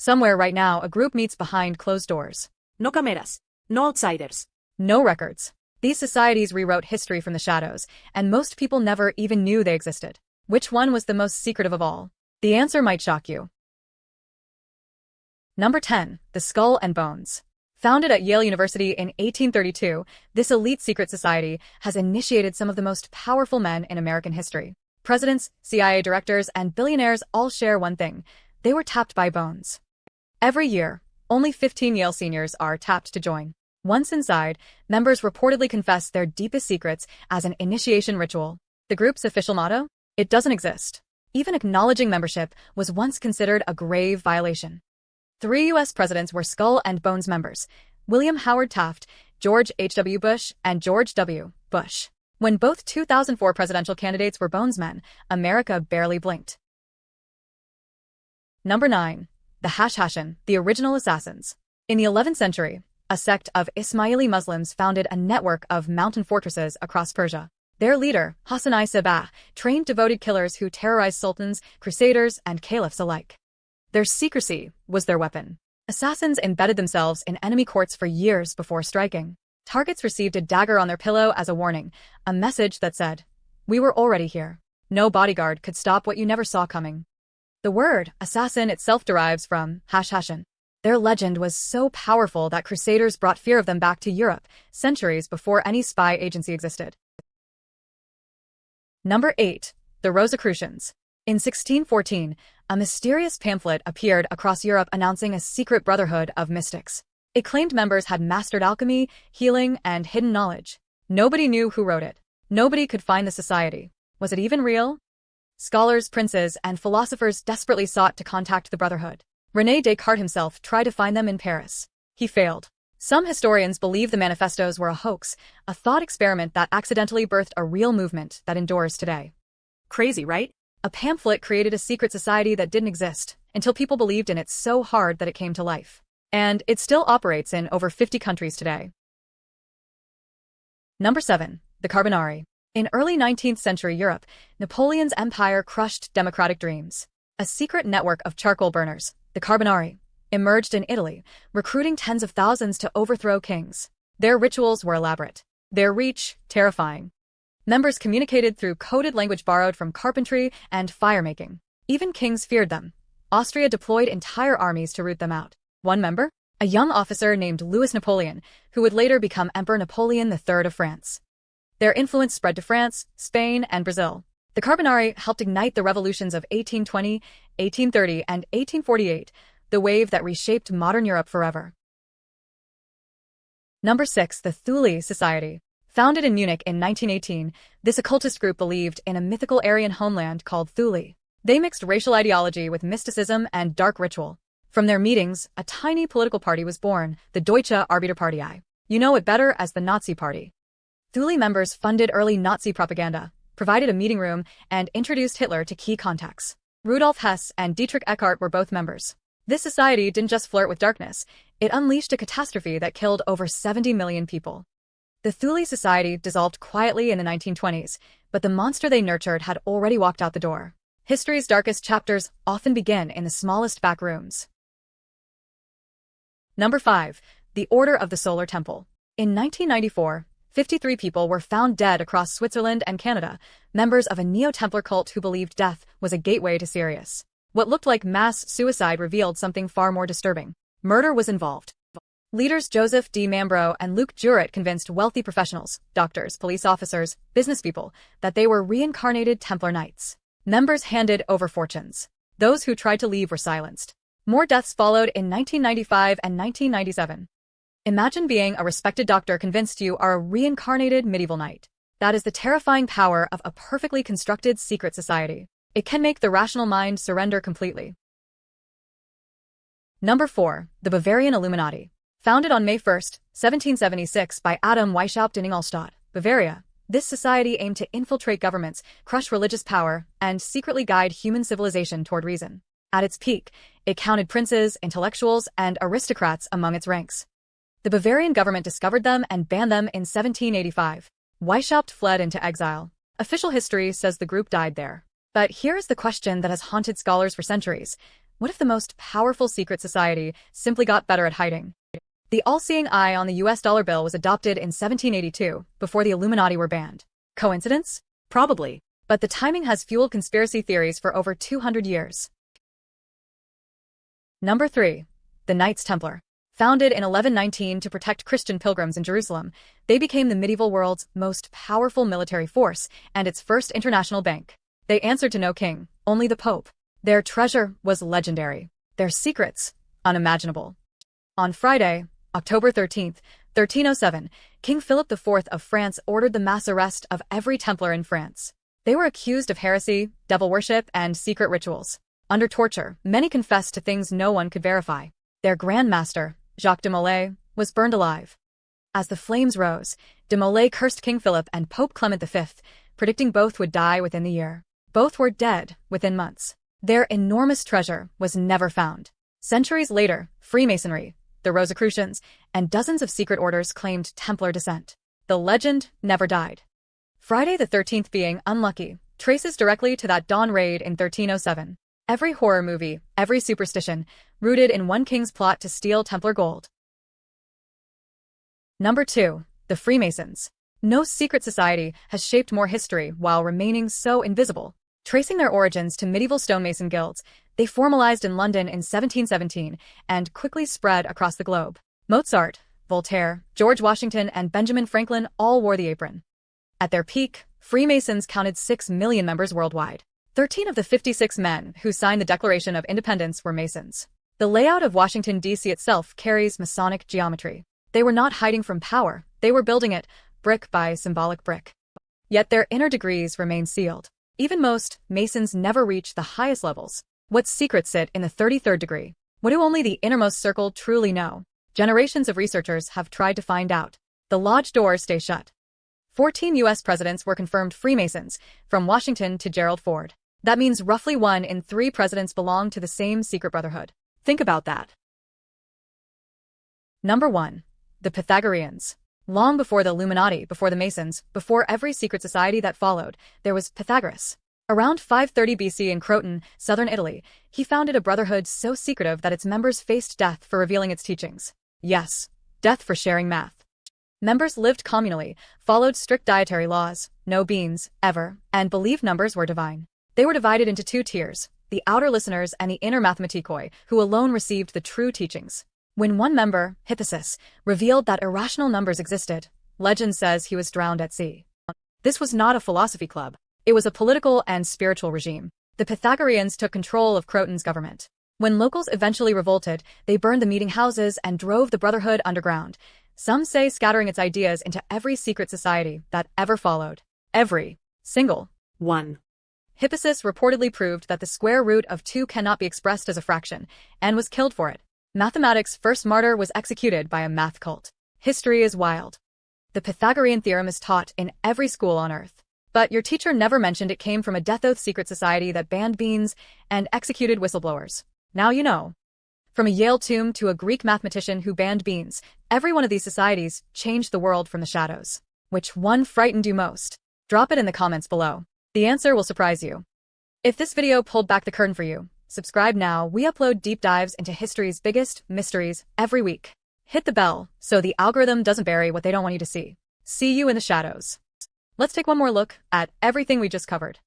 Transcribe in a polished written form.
Somewhere right now, a group meets behind closed doors. No cameras. No outsiders. No records. These societies rewrote history from the shadows, and most people never even knew they existed. Which one was the most secretive of all? The answer might shock you. Number 10. The Skull and Bones. Founded at Yale University in 1832, this elite secret society has initiated some of the most powerful men in American history. Presidents, CIA directors, and billionaires all share one thing. They were tapped by bones. Every year, only 15 Yale seniors are tapped to join. Once inside, members reportedly confess their deepest secrets as an initiation ritual. The group's official motto? It doesn't exist. Even acknowledging membership was once considered a grave violation. 3 U.S. presidents were Skull and Bones members: William Howard Taft, George H.W. Bush, and George W. Bush. When both 2004 presidential candidates were Bonesmen, America barely blinked. Number 9. The Hashashin, the original assassins. In the 11th century, a sect of Ismaili Muslims founded a network of mountain fortresses across Persia. Their leader, Hassan I Sabah, trained devoted killers who terrorized sultans, crusaders, and caliphs alike. Their secrecy was their weapon. Assassins embedded themselves in enemy courts for years before striking. Targets received a dagger on their pillow as a warning, a message that said, "We were already here. No bodyguard could stop what you never saw coming." The word assassin itself derives from Hashashin. Their legend was so powerful that crusaders brought fear of them back to Europe, centuries before any spy agency existed. Number 8. The Rosicrucians. In 1614, a mysterious pamphlet appeared across Europe announcing a secret brotherhood of mystics. It claimed members had mastered alchemy, healing, and hidden knowledge. Nobody knew who wrote it. Nobody could find the society. Was it even real? Scholars, princes, and philosophers desperately sought to contact the brotherhood. René Descartes himself tried to find them in Paris. He failed. Some historians believe the manifestos were a hoax, a thought experiment that accidentally birthed a real movement that endures today. Crazy, right? A pamphlet created a secret society that didn't exist until people believed in it so hard that it came to life. And it still operates in over 50 countries today. Number 7. The Carbonari. In early 19th century Europe, Napoleon's empire crushed democratic dreams. A secret network of charcoal burners, the Carbonari, emerged in Italy, recruiting tens of thousands to overthrow kings. Their rituals were elaborate. Their reach, terrifying. Members communicated through coded language borrowed from carpentry and firemaking. Even kings feared them. Austria deployed entire armies to root them out. One member? A young officer named Louis Napoleon, who would later become Emperor Napoleon III of France. Their influence spread to France, Spain, and Brazil. The Carbonari helped ignite the revolutions of 1820, 1830, and 1848, the wave that reshaped modern Europe forever. Number 6. The Thule Society. Founded in Munich in 1918, this occultist group believed in a mythical Aryan homeland called Thule. They mixed racial ideology with mysticism and dark ritual. From their meetings, a tiny political party was born, the Deutsche Arbeiterpartei. You know it better as the Nazi Party. Thule members funded early Nazi propaganda, provided a meeting room, and introduced Hitler to key contacts. Rudolf Hess and Dietrich Eckart were both members. This society didn't just flirt with darkness, it unleashed a catastrophe that killed over 70 million people. The Thule Society dissolved quietly in the 1920s, but the monster they nurtured had already walked out the door. History's darkest chapters often begin in the smallest back rooms. Number 5. The Order of the Solar Temple. In 1994, 53 people were found dead across Switzerland and Canada, members of a Neo-Templar cult who believed death was a gateway to Sirius. What looked like mass suicide revealed something far more disturbing. Murder was involved. Leaders Joseph D. Mambro and Luke Jurett convinced wealthy professionals, doctors, police officers, businesspeople, that they were reincarnated Templar knights. Members handed over fortunes. Those who tried to leave were silenced. More deaths followed in 1995 and 1997. Imagine being a respected doctor convinced you are a reincarnated medieval knight. That is the terrifying power of a perfectly constructed secret society. It can make the rational mind surrender completely. Number 4. The Bavarian Illuminati. Founded on May 1, 1776 by Adam Weishaupt in Ingolstadt, Bavaria, this society aimed to infiltrate governments, crush religious power, and secretly guide human civilization toward reason. At its peak, it counted princes, intellectuals, and aristocrats among its ranks. The Bavarian government discovered them and banned them in 1785. Weishaupt fled into exile. Official history says the group died there. But here is the question that has haunted scholars for centuries. What if the most powerful secret society simply got better at hiding? The all-seeing eye on the US dollar bill was adopted in 1782, before the Illuminati were banned. Coincidence? Probably. But the timing has fueled conspiracy theories for over 200 years. Number 3. The Knights Templar. Founded in 1119 to protect Christian pilgrims in Jerusalem, they became the medieval world's most powerful military force and its first international bank. They answered to no king, only the Pope. Their treasure was legendary. Their secrets, unimaginable. On Friday, October 13th, 1307, King Philip IV of France ordered the mass arrest of every Templar in France. They were accused of heresy, devil worship, and secret rituals. Under torture, many confessed to things no one could verify. Their Grand Master, Jacques de Molay, was burned alive. As the flames rose, de Molay cursed King Philip and Pope Clement V, predicting both would die within the year. Both were dead within months. Their enormous treasure was never found. Centuries later, Freemasonry, the Rosicrucians, and dozens of secret orders claimed Templar descent. The legend never died. Friday the 13th being unlucky traces directly to that dawn raid in 1307. Every horror movie, every superstition, rooted in one king's plot to steal Templar gold. Number 2. The Freemasons. No secret society has shaped more history while remaining so invisible. Tracing their origins to medieval stonemason guilds, they formalized in London in 1717 and quickly spread across the globe. Mozart, Voltaire, George Washington, and Benjamin Franklin all wore the apron. At their peak, Freemasons counted 6 million members worldwide. 13 of the 56 men who signed the Declaration of Independence were Masons. The layout of Washington, D.C. itself carries Masonic geometry. They were not hiding from power, they were building it, brick by symbolic brick. Yet their inner degrees remain sealed. Even most Masons never reach the highest levels. What secrets sit in the 33rd degree? What do only the innermost circle truly know? Generations of researchers have tried to find out. The lodge doors stay shut. 14 U.S. presidents were confirmed Freemasons, from Washington to Gerald Ford. That means roughly 1 in 3 presidents belong to the same secret brotherhood. Think about that. Number 1. The Pythagoreans. Long before the Illuminati, before the Masons, before every secret society that followed, there was Pythagoras. Around 530 BC in Croton, southern Italy, he founded a brotherhood so secretive that its members faced death for revealing its teachings. Yes, death for sharing math. Members lived communally, followed strict dietary laws, no beans, ever, and believed numbers were divine. They were divided into 2 tiers, the outer listeners and the inner mathematikoi, who alone received the true teachings. When one member, Hippasus, revealed that irrational numbers existed, legend says he was drowned at sea. This was not a philosophy club. It was a political and spiritual regime. The Pythagoreans took control of Croton's government. When locals eventually revolted, they burned the meeting houses and drove the brotherhood underground. Some say scattering its ideas into every secret society that ever followed. Every single one. Hippasus reportedly proved that the square root of 2 cannot be expressed as a fraction, and was killed for it. Mathematics' first martyr was executed by a math cult. History is wild. The Pythagorean theorem is taught in every school on Earth. But your teacher never mentioned it came from a death oath secret society that banned beans and executed whistleblowers. Now you know. From a Yale tomb to a Greek mathematician who banned beans, every one of these societies changed the world from the shadows. Which one frightened you most? Drop it in the comments below. The answer will surprise you. If this video pulled back the curtain for you, subscribe now. We upload deep dives into history's biggest mysteries every week. Hit the bell so the algorithm doesn't bury what they don't want you to see. See you in the shadows. Let's take one more look at everything we just covered.